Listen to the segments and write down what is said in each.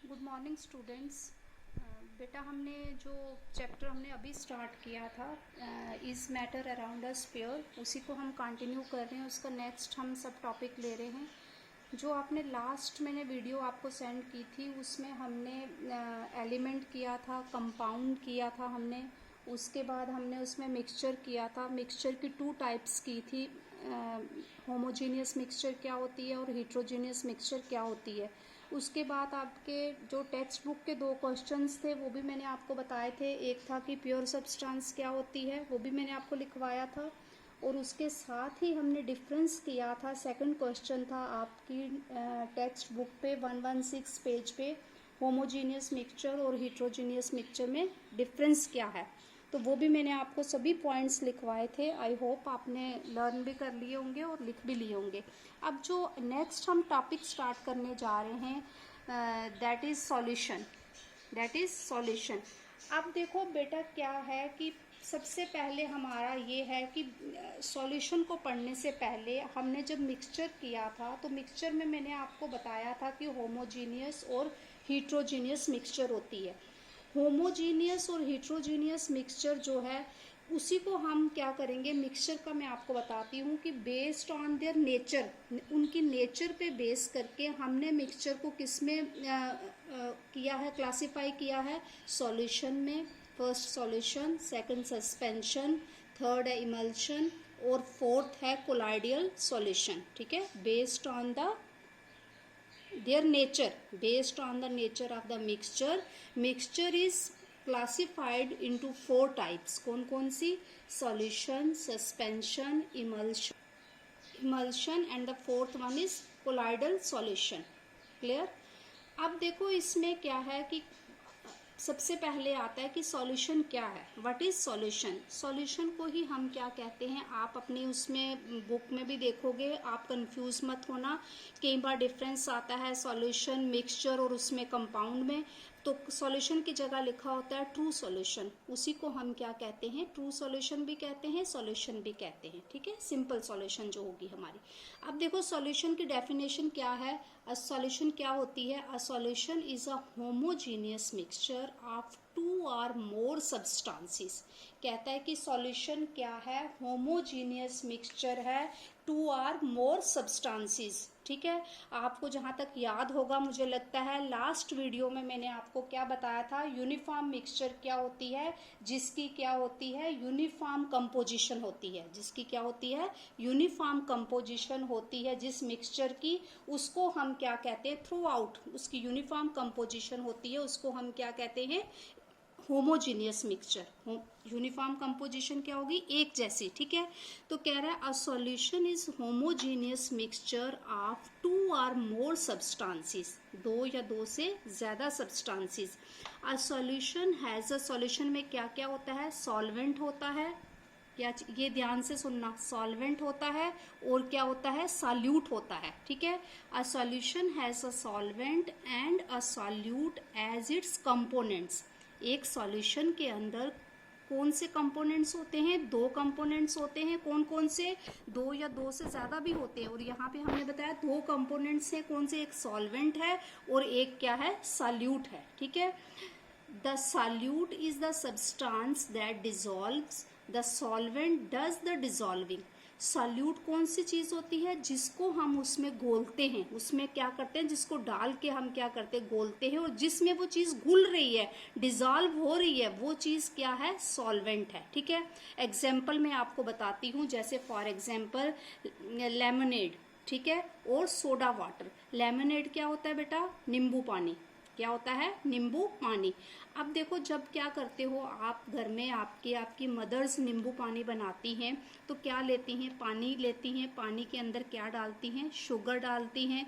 Good morning students. बेटा हमने जो चैप्टर हमने अभी स्टार्ट किया था is matter around a sphere, उसी को हम कंटिन्यू कर रहे हैं। उसका नेक्स्ट हम सब टॉपिक ले रहे हैं। जो आपने लास्ट मैंने वीडियो आपको सेंड की थी उसमें हमने एलिमेंट किया था, कंपाउंड किया था हमने। उसके बाद हमने उसमें मिक्सचर किया था। मिक्सचर की 2 टाइप्स की थी, होमोजीनियस मिक्सचर क्या होती है और हेट्रोजीनियस मिक्सचर क्या होती है। उसके बाद आपके जो टेक्स्ट बुक के 2 क्वेश्चंस थे वो भी मैंने आपको बताए थे। एक था कि प्योर सब्सटेंस क्या होती है, वो भी मैंने आपको लिखवाया था। और उसके साथ ही हमने डिफरेंस किया था। सेकंड क्वेश्चन था आपकी टेक्स्ट बुक पे 116 पेज पे, होमोजीनियस मिक्सचर और हेट्रोजीनियस मिक्सचर में डिफरेंस क्या है। तो वो भी मैंने आपको सभी पॉइंट्स लिखवाए थे। आई होप आपने लर्न भी कर लिए होंगे और लिख भी लिए होंगे। अब जो नेक्स्ट हम टॉपिक स्टार्ट करने जा रहे हैं दैट इज़ सॉल्यूशन। अब देखो बेटा क्या है कि सबसे पहले हमारा ये है कि सॉल्यूशन को पढ़ने से पहले हमने जब मिक्सचर किया था तो मिक्सचर में मैंने आपको बताया था कि होमोजीनियस और हीट्रोजीनियस मिक्सचर होती है। होमोजीनियस और हीट्रोजीनियस मिक्सचर जो है उसी को हम क्या करेंगे, मिक्सचर का मैं आपको बताती हूँ कि बेस्ड ऑन देयर नेचर, उनकी नेचर पे बेस करके हमने मिक्सचर को किस में किया है, क्लासिफाई किया है। सॉल्यूशन में first solution, second suspension, third है इमल्शन और फोर्थ है कोलाइडियल सॉल्यूशन। ठीक है, based on the their nature, based on the nature of the mixture is classified into 4 types। कौन कौन सी? solution, suspension, emulsion and the fourth one is colloidal solution। clear? अब देखो इसमें क्या है कि सबसे पहले आता है कि सॉल्यूशन क्या है। What is solution? सॉल्यूशन को ही हम क्या कहते हैं, आप अपनी उसमें बुक में भी देखोगे, आप कंफ्यूज मत होना। कई बार डिफरेंस आता है सॉल्यूशन मिक्सचर और उसमें कंपाउंड में। तो सॉल्यूशन की जगह लिखा होता है ट्रू सॉल्यूशन, उसी को हम क्या कहते हैं, ट्रू सॉल्यूशन भी कहते हैं, सॉल्यूशन भी कहते हैं। ठीक है, सिंपल सॉल्यूशन जो होगी हमारी। अब देखो सॉल्यूशन की डेफिनेशन क्या है। अ सॉल्यूशन क्या होती है? A solution is a homogeneous mixture of 2 और मोर सब्सटेंसेस। कहता है कि सॉल्यूशन क्या है, होमोजीनियस मिक्सचर है 2 और मोर सब्सटेंसेस। ठीक है, आपको जहाँ तक याद होगा, मुझे लगता है लास्ट वीडियो में मैंने आपको क्या बताया था, यूनिफॉर्म मिक्सचर क्या होती है, जिसकी क्या होती है, यूनिफॉर्म कंपोजिशन होती है। जिसकी क्या होती है, यूनिफॉर्म कंपोजिशन होती है जिस मिक्सचर की, उसको हम क्या कहते हैं, थ्रू आउट उसकी यूनिफॉर्म कंपोजिशन होती है, उसको हम क्या कहते हैं, होमोजीनियस मिक्सचर। यूनिफॉर्म कंपोजिशन क्या होगी, एक जैसी। ठीक है, तो कह रहा है a solution is homogeneous mixture of 2 और मोर सब्सटेंसेस, 2 या 2 से ज्यादा substances. A solution has a, solution में क्या क्या होता है, सॉल्वेंट होता है, क्या, ये ध्यान से सुनना, सॉल्वेंट होता है और क्या होता है, सॉल्यूट होता है। ठीक है, a solution has a solvent and a solute as its components. एक सॉल्यूशन के अंदर कौन से कंपोनेंट्स होते हैं, 2 कंपोनेंट्स होते हैं। कौन कौन से? 2 या 2 से ज्यादा भी होते हैं। और यहाँ पे हमने बताया 2 कंपोनेंट्स हैं। कौन से? एक सॉल्वेंट है और एक क्या है, सॉल्यूट है। ठीक है, the solute is the substance that dissolves, the solvent does the dissolving. Solute कौन सी चीज होती है, जिसको हम उसमें घोलते हैं, उसमें क्या करते हैं, जिसको डाल के हम क्या करते हैं, घोलते हैं, और जिसमें वो चीज घुल रही है, डिजॉल्व हो रही है, वो चीज क्या है, सॉल्वेंट है। ठीक है, एग्जाम्पल मैं आपको बताती हूँ, जैसे फॉर एग्जाम्पल लेमनेड, ठीक है, और सोडा वाटर। लेमनेड क्या होता है बेटा, नींबू पानी। क्या होता है, नींबू पानी। अब देखो जब क्या करते हो आप घर में, आपकी मदर्स नींबू पानी बनाती हैं तो क्या लेती हैं, पानी लेती हैं, पानी के अंदर क्या डालती हैं, शुगर डालती हैं।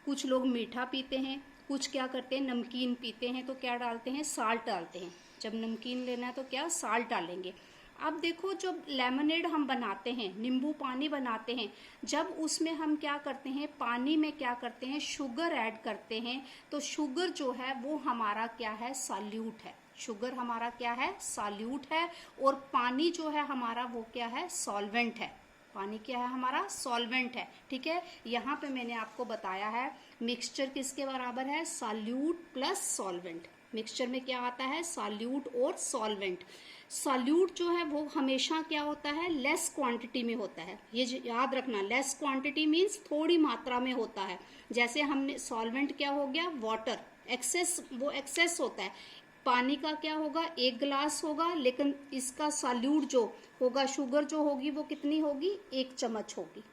कुछ लोग मीठा पीते हैं, कुछ क्या करते हैं, नमकीन पीते हैं, तो क्या डालते हैं, साल्ट डालते हैं। जब नमकीन लेना है तो क्या, साल्ट डालेंगे। अब देखो जब लेमनेड हम बनाते हैं, नींबू पानी बनाते हैं, जब उसमें हम क्या करते हैं, पानी में क्या करते हैं, शुगर ऐड करते हैं, तो शुगर जो है वो हमारा क्या है, सॉल्यूट है। शुगर हमारा क्या है, सॉल्यूट है, और पानी जो है हमारा वो क्या है, सॉल्वेंट है। पानी क्या है हमारा? सॉल्वेंट है, ठीक है। यहाँ पे मैंने आपको बताया है मिक्सचर किसके बराबर है? Solute plus solvent. मिक्सचर में क्या आता है? सॉल्यूट और सॉल्वेंट। सॉल्यूट जो है वो हमेशा क्या होता है? लेस क्वांटिटी में होता है, ये याद रखना। लेस क्वांटिटी मीन्स थोड़ी मात्रा में होता है। जैसे हमने सॉल्वेंट क्या हो गया? वाटर, एक्सेस, वो एक्सेस होता है। पानी का क्या होगा? 1 गिलास होगा, लेकिन इसका सॉल्यूट जो होगा, शुगर जो होगी वो कितनी होगी? 1 चम्मच होगी।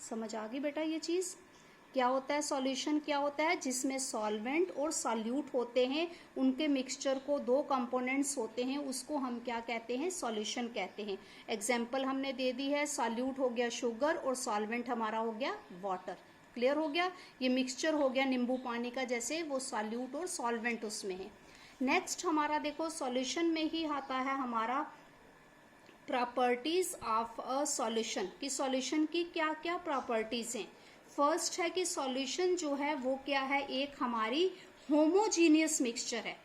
समझ आ गई बेटा ये चीज़? क्या होता है सॉल्यूशन? क्या होता है? जिसमें सॉल्वेंट और सॉल्यूट होते हैं, उनके मिक्सचर को 2 कंपोनेंट्स होते हैं, उसको हम क्या कहते हैं? सॉल्यूशन कहते हैं। एग्जाम्पल हमने दे दी है, सॉल्यूट हो गया शुगर और सॉल्वेंट हमारा हो गया वाटर। क्लियर हो गया? ये मिक्सचर हो गया नींबू पानी का, जैसे वो सॉल्यूट और सॉल्वेंट उसमें है। नेक्स्ट हमारा देखो सॉल्यूशन में ही आता है हमारा प्रॉपर्टीज ऑफ अ सॉल्यूशन, कि सॉल्यूशन की क्या क्या प्रॉपर्टीज हैं। फर्स्ट है कि सॉल्यूशन जो है वो क्या है? एक हमारी होमोजीनियस मिक्सचर है।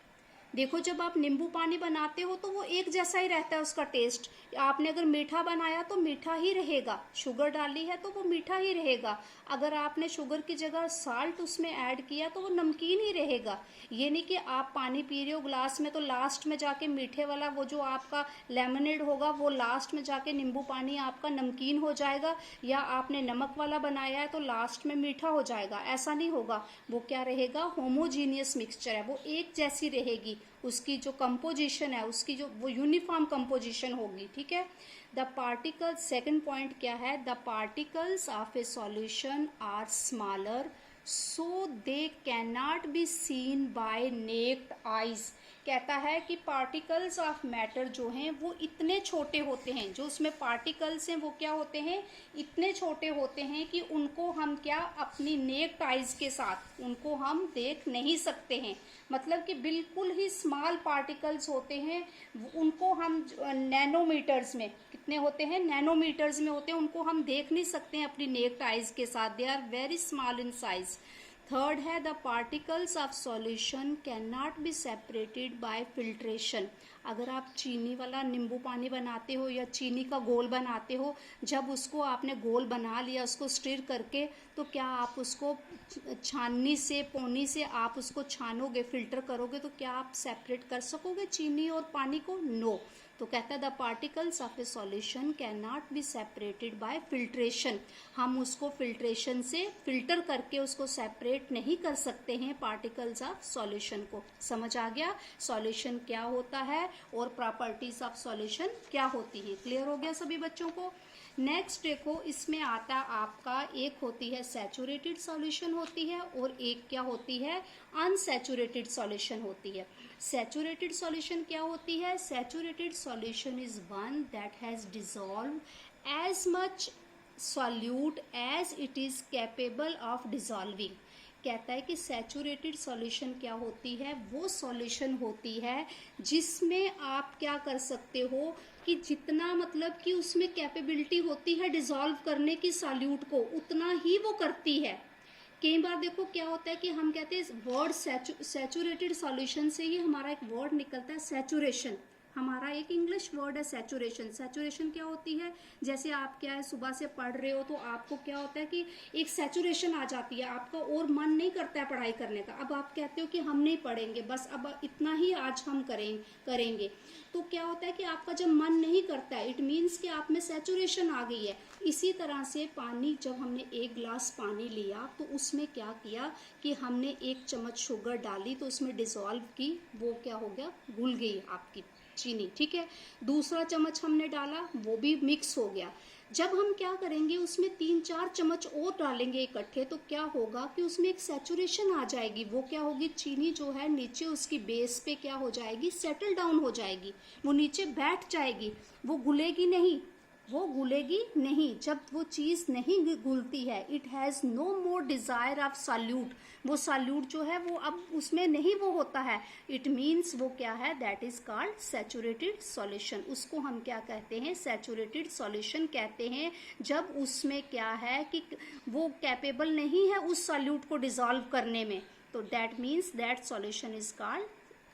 देखो जब आप नींबू पानी बनाते हो तो वो एक जैसा ही रहता है उसका टेस्ट। आपने अगर मीठा बनाया तो मीठा ही रहेगा, शुगर डाली है तो वो मीठा ही रहेगा। अगर आपने शुगर की जगह साल्ट उसमें ऐड किया तो वो नमकीन ही रहेगा। ये नहीं कि आप पानी पी रहे हो ग्लास में तो लास्ट में जाके मीठे वाला वो जो आपका लेमनेड होगा वो लास्ट में जाके नींबू पानी आपका नमकीन हो जाएगा, या आपने नमक वाला बनाया है तो लास्ट में मीठा हो जाएगा। ऐसा नहीं होगा, वो क्या रहेगा? होमोजीनियस मिक्सचर है, वो एक जैसी रहेगी। उसकी जो कंपोजिशन है, उसकी जो वो यूनिफॉर्म कंपोजिशन होगी, ठीक है। द पार्टिकल, सेकंड पॉइंट क्या है? The particles of a solution are smaller so they can not be seen by naked eyes. कहता है कि पार्टिकल्स ऑफ मैटर जो हैं वो इतने छोटे होते हैं, जो उसमें पार्टिकल्स हैं वो क्या होते हैं? इतने छोटे होते हैं कि उनको हम क्या अपनी नेक्ड आइज के साथ उनको हम देख नहीं सकते हैं। मतलब कि बिल्कुल ही स्मॉल पार्टिकल्स होते हैं, उनको हम नैनोमीटर्स में, कितने होते हैं? नैनोमीटर्स में होते हैं, उनको हम देख नहीं सकते हैं अपनी नेक्ड आइज के साथ। They are very small in size. Third है the particles of solution can not be separated by filtration. अगर आप चीनी वाला नींबू पानी बनाते हो या चीनी का घोल बनाते हो, जब उसको आपने घोल बना लिया, उसको स्टिर करके, तो क्या आप उसको छाननी से, पोनी से आप उसको छानोगे, फिल्टर करोगे, तो क्या आप सेपरेट कर सकोगे चीनी और पानी को? नो। तो कहता है the particles of a solution can not be separated by filtration. हम उसको फिल्ट्रेशन से फिल्टर करके उसको सेपरेट नहीं कर सकते हैं पार्टिकल्स ऑफ सॉल्यूशन को। समझ आ गया सॉल्यूशन क्या होता है और प्रॉपर्टीज ऑफ सॉल्यूशन क्या होती है? क्लियर हो गया सभी बच्चों को? नेक्स्ट देखो, इसमें आता आपका, एक होती है सैचुरेटेड सॉल्यूशन होती है और एक क्या होती है? अनसैचुरेटेड सॉल्यूशन होती है। सैचुरेटेड सॉल्यूशन क्या होती है? Saturated solution is one that has dissolve as much solute as it is capable of dissolving. कहता है कि सैचुरेटेड सॉल्यूशन क्या होती है? वो सॉल्यूशन होती है जिसमें आप क्या कर सकते हो कि जितना, मतलब कि उसमें कैपेबिलिटी होती है डिसॉल्व करने की सॉल्यूट को, उतना ही वो करती है। कई बार देखो क्या होता है कि हम कहते हैं वर्ड सैचुरेटेड सॉल्यूशन से ही हमारा एक वर्ड निकलता है सैचुरेशन। हमारा एक इंग्लिश वर्ड है सैचुरेशन। सैचुरेशन क्या होती है? जैसे आप क्या है सुबह से पढ़ रहे हो तो आपको क्या होता है कि एक सैचुरेशन आ जाती है, आपका और मन नहीं करता है पढ़ाई करने का। अब आप कहते हो कि हम नहीं पढ़ेंगे, बस अब इतना ही आज हम करेंगे। तो क्या होता है कि आपका जब मन नहीं करता है, इट मीन्स कि आप में सैचुरेशन आ गई है। इसी तरह से पानी, जब हमने 1 गिलास पानी लिया तो उसमें क्या किया कि हमने 1 चम्मच शुगर डाली तो उसमें डिसॉल्व की, वो क्या हो गया? घुल गई आपकी चीनी, ठीक है। दूसरा चम्मच हमने डाला, वो भी मिक्स हो गया। जब हम क्या करेंगे उसमें 3-4 चम्मच और डालेंगे इकट्ठे, तो क्या होगा कि उसमें एक सैचुरेशन आ जाएगी। वो क्या होगी? चीनी जो है नीचे उसकी बेस पे क्या हो जाएगी? सेटल डाउन हो जाएगी, वो नीचे बैठ जाएगी, वो घुलेगी नहीं। वो घुलेगी नहीं। जब वो चीज़ नहीं घुलती है, it has no more desire of solute, वो सॉल्यूट जो है वो अब उसमें नहीं वो होता है। इट मीन्स वो क्या है? That is called saturated solution. उसको हम क्या कहते हैं? सैचुरेटेड सॉल्यूशन कहते हैं। जब उसमें क्या है कि वो कैपेबल नहीं है उस सॉल्यूट को डिसॉल्व करने में, तो that means that solution is called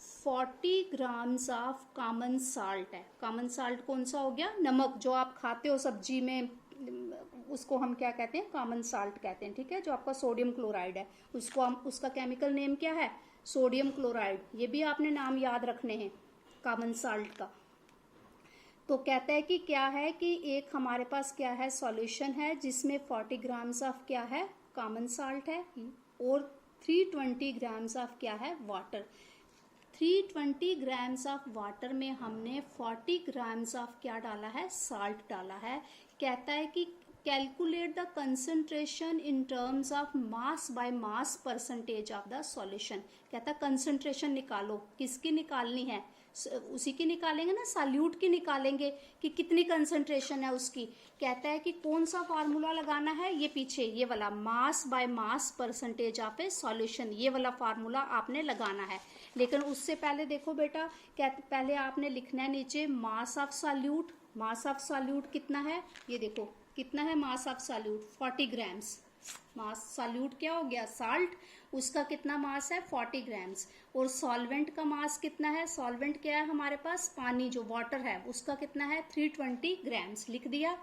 40 grams of common salt है। कॉमन साल्ट कौन सा हो गया? नमक, जो आप खाते हो सब्जी में, उसको हम क्या कहते हैं? कॉमन साल्ट कहते हैं, ठीक है। जो आपका सोडियम क्लोराइड है, उसको हम, उसका केमिकल नेम क्या है? Sodium chloride. ये भी आपने नाम याद रखने हैं कॉमन साल्ट का। तो कहता है कि क्या है कि एक हमारे पास क्या है? सॉल्यूशन है जिसमें 40 ग्राम्स ऑफ क्या है? कॉमन साल्ट है, और 320 ग्राम्स ऑफ क्या है? वाटर। 320 ग्राम्स ऑफ वाटर में हमने 40 ग्राम्स ऑफ क्या डाला है? साल्ट डाला है। कहता है कि calculate the concentration in terms of mass by mass percentage of the solution. कहता है कंसंट्रेशन निकालो। किसकी निकालनी है? उसी की निकालेंगे ना, सॉल्यूट की निकालेंगे कि कितनी कंसंट्रेशन है उसकी। कहता है कि कौन सा फार्मूला लगाना है? ये पीछे ये वाला, mass by mass percentage of a solution, ये वाला फार्मूला आपने लगाना है। लेकिन उससे पहले देखो बेटा, पहले आपने लिखना है नीचे mass of solute. Mass of solute कितना है? ये देखो कितना है mass of solute? 40 grams. Mass solute क्या हो गया? साल्ट। उसका कितना मास है? 40 ग्राम्स। और सॉल्वेंट का मास कितना है? सॉल्वेंट क्या है हमारे पास? पानी, जो वाटर है, उसका कितना है? 320 ग्राम्स। लिख दिया।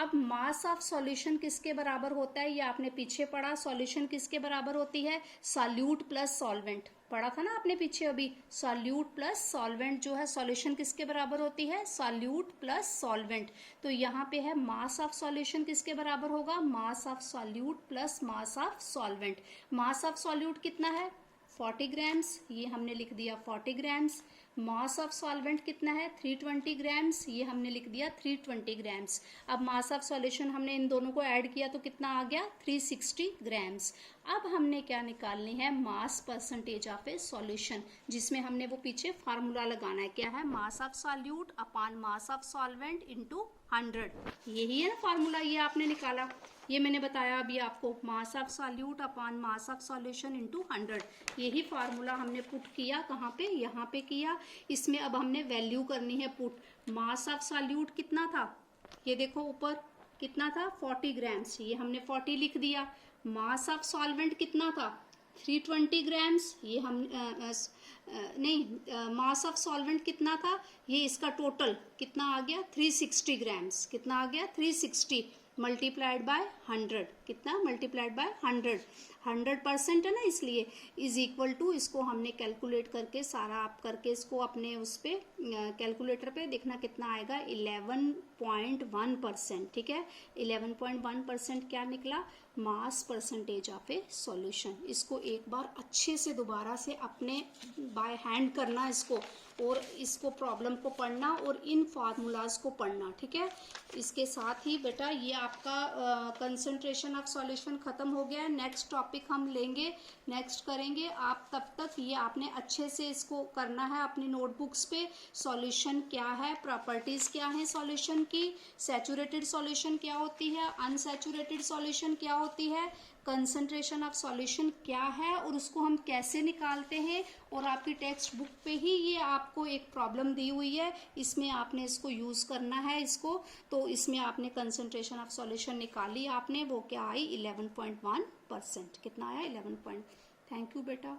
अब मास ऑफ सॉल्यूशन किसके बराबर होता है? ये आपने पीछे पढ़ा। सॉल्यूशन किसके बराबर होती है? Solute plus solvent. पढ़ा था ना आपने पीछे अभी। सॉल्यूट प्लस सॉल्वेंट जो है, सॉल्यूशन किसके बराबर होती है? Solute plus solvent. तो यहाँ पे है मास ऑफ सॉल्यूशन किसके बराबर होगा? Mass of solute plus mass of solvent. Mass of solute कितना है? 40 ग्राम्स। ये हमने लिख दिया 40 ग्राम्स। मास ऑफ सॉल्वेंट कितना है? 320 ग्राम्स। ये हमने लिख दिया 320 ग्राम्स। अब मास ऑफ सॉल्यूशन हमने इन दोनों को ऐड किया तो कितना आ गया? 360 ग्राम्स। अब हमने क्या निकालनी है? Mass percentage of a solution, जिसमें हमने वो पीछे फार्मूला लगाना है। क्या है? Mass of solute upon mass of solvent into 100। यही है ना फार्मूला, ये आपने निकाला। ये मैंने बताया अभी आपको, mass of solute upon mass of solution into 100। यही फार्मूला हमने पुट किया। कहाँ पे? यहाँ पे किया। इसमें अब हमने वैल्यू करनी है पुट। मास ऑफ सॉल्यूट कितना था? ये देखो ऊपर कितना था? 40 ग्राम्स। ये हमने 40 लिख दिया। मास ऑफ सॉल्वेंट कितना था? 320 ग्राम्स। ये हम मास ऑफ सॉल्वेंट कितना था? ये इसका टोटल कितना आ गया? 360 ग्राम्स। कितना आ गया? 360 मल्टीप्लाइड बाय 100। कितना? मल्टीप्लाइड बाय 100% है ना, इसलिए इज इक्वल टू, इसको हमने कैलकुलेट करके सारा आप करके इसको अपने उस पे कैलकुलेटर पे देखना कितना आएगा। 11.1%। ठीक है, 11.1% क्या निकला? Mass percentage of a solution. इसको एक बार अच्छे से दोबारा से अपने बाय हैंड करना इसको, और इसको प्रॉब्लम को पढ़ना और इन फार्मूलाज को पढ़ना। ठीक है, इसके साथ ही बेटा ये आपका कंसंट्रेशन ऑफ सॉल्यूशन खत्म हो गया है। नेक्स्ट टॉपिक हम लेंगे, नेक्स्ट करेंगे। आप तब तक ये आपने अच्छे से इसको करना है अपनी नोटबुक्स पे। सॉल्यूशन क्या है, प्रॉपर्टीज क्या है सॉल्यूशन की, सैचुरेटेड सॉल्यूशन क्या होती है, अनसैचुरेटेड सॉल्यूशन क्या होती है, कंसंट्रेशन ऑफ सॉल्यूशन क्या है और उसको हम कैसे निकालते हैं। और आपकी टेक्स्ट बुक पे ही ये आपको एक प्रॉब्लम दी हुई है, इसमें आपने इसको यूज़ करना है इसको। तो इसमें आपने कंसंट्रेशन ऑफ सॉल्यूशन निकाली आपने, वो क्या आई? 11.1%। कितना आया? 11 पॉइंट। थैंक यू बेटा।